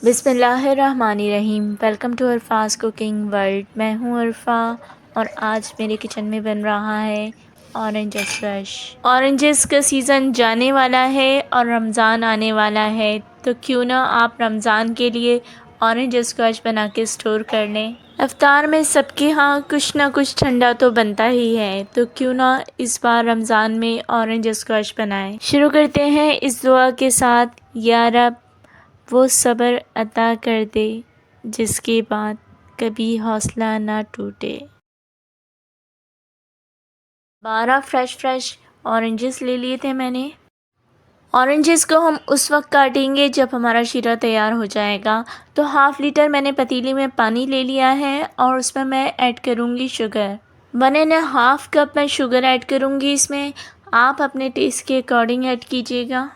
बिस्मिल्लाहिर्रहमानिर्रहीम। Welcome to Arfa's cooking world. मैं हूँ अरफा और आज मेरे किचन में बन रहा है ऑरेंज स्क्वैश। ऑरेंजेस का सीज़न जाने वाला है और रमज़ान आने वाला है, तो क्यों ना आप रमज़ान के लिए ऑरेंज स्क्वैश बना के स्टोर कर लें। इफ्तार में सबके यहाँ कुछ ना कुछ ठंडा तो बनता ही है, तो क्यों ना इस बार रमज़ान में ऑरेंज स्क्वैश बनाएं। शुरू करते हैं इस दुआ के साथ, या रब वो सब्र अता कर दे जिसके बाद कभी हौसला ना टूटे। 12 फ्रेश ऑरेंजेस ले लिए थे मैंने। ऑरेंजेस को हम उस वक्त काटेंगे जब हमारा शीरा तैयार हो जाएगा। तो हाफ़ लीटर मैंने पतीली में पानी ले लिया है और उसमें मैं ऐड करूँगी शुगर। 1.5 कप मैं शुगर ऐड करूँगी इसमें। आप अपने टेस्ट के अकॉर्डिंग ऐड कीजिएगा।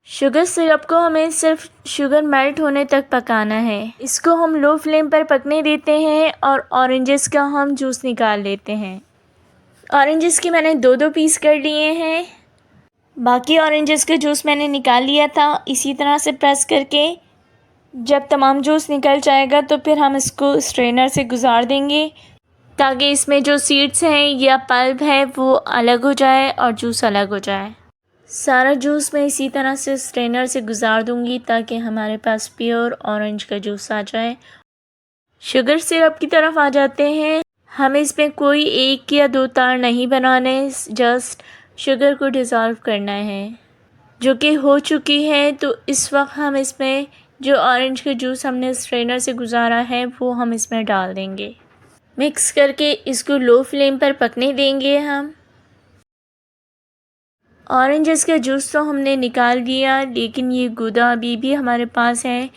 शुगर सिरप को हमें सिर्फ शुगर मेल्ट होने तक पकाना है। इसको हम लो फ्लेम पर पकने देते हैं और ऑरेंजेस का हम जूस निकाल लेते हैं। ऑरेंजेस के मैंने 2-2 पीस कर लिए हैं। बाकी ऑरेंजेस का जूस मैंने निकाल लिया था। इसी तरह से प्रेस करके जब तमाम जूस निकल जाएगा तो फिर हम इसको स्ट्रेनर से गुजार देंगे, ताकि इसमें जो सीड्स हैं या पल्प है वो अलग हो जाए और जूस अलग हो जाए। सारा जूस मैं इसी तरह से स्ट्रेनर से गुजार दूंगी ताकि हमारे पास प्योर ऑरेंज का जूस आ जाए। शुगर सिरप की तरफ आ जाते हैं। हमें इसमें कोई 1 या 2 तार नहीं बनाने, जस्ट शुगर को डिज़ोल्व करना है, जो कि हो चुकी है। तो इस वक्त हम इसमें जो ऑरेंज का जूस हमने स्ट्रेनर से गुजारा है वो हम इसमें डाल देंगे। मिक्स करके इसको लो फ्लेम पर पकने देंगे हम। ऑरेंजेस का जूस तो हमने निकाल दिया, लेकिन ये गूदा अभी भी हमारे पास है।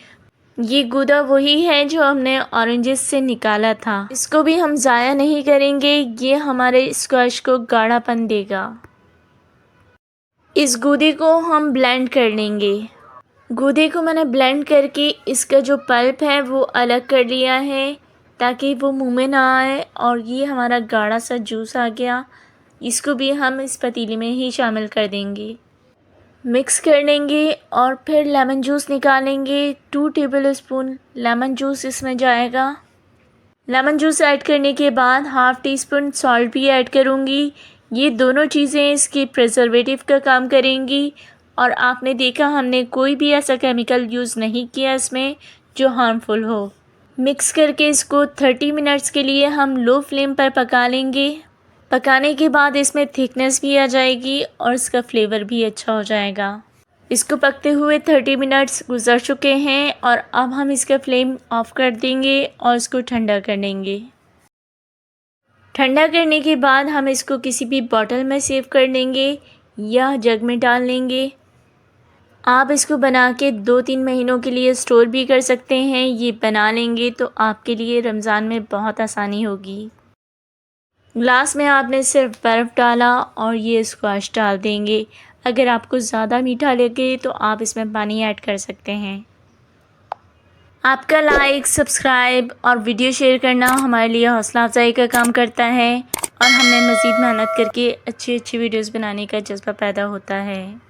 ये गूदा वही है जो हमने ऑरेंजेस से निकाला था। इसको भी हम ज़ाया नहीं करेंगे, ये हमारे स्क्वैश को गाढ़ापन देगा। इस गूदे को हम ब्लेंड कर लेंगे। गूदे को मैंने ब्लेंड करके इसका जो पल्प है वो अलग कर लिया है, ताकि वो मुंह में ना आए। और ये हमारा गाढ़ा सा जूस आ गया। इसको भी हम इस पतीली में ही शामिल कर देंगे। मिक्स कर लेंगे और फिर लेमन जूस निकालेंगे। 2 टेबलस्पून लेमन जूस इसमें जाएगा। लेमन जूस ऐड करने के बाद हाफ़ टी स्पून सॉल्ट भी ऐड करूँगी। ये दोनों चीज़ें इसके प्रिजर्वेटिव का काम करेंगी। और आपने देखा हमने कोई भी ऐसा केमिकल यूज़ नहीं किया इसमें जो हार्मफुल हो। मिक्स करके इसको 30 मिनट्स के लिए हम लो फ्लेम पर पका लेंगे। पकाने के बाद इसमें थिकनेस भी आ जाएगी और इसका फ्लेवर भी अच्छा हो जाएगा। इसको पकते हुए 30 मिनट्स गुजर चुके हैं और अब हम इसका फ्लेम ऑफ कर देंगे और इसको ठंडा कर लेंगे। ठंडा करने के बाद हम इसको किसी भी बॉटल में सेव कर लेंगे या जग में डाल लेंगे। आप इसको बना के 2-3 महीनों के लिए स्टोर भी कर सकते हैं। ये बना लेंगे तो आपके लिए रमज़ान में बहुत आसानी होगी। ग्लास में आपने सिर्फ बर्फ़ डाला और ये स्क्वैश डाल देंगे। अगर आपको ज़्यादा मीठा लगे तो आप इसमें पानी ऐड कर सकते हैं। आपका लाइक, सब्सक्राइब और वीडियो शेयर करना हमारे लिए हौसला अफजाई का काम करता है और हमें मज़ीद मेहनत करके अच्छी वीडियोज़ बनाने का जज्बा पैदा होता है।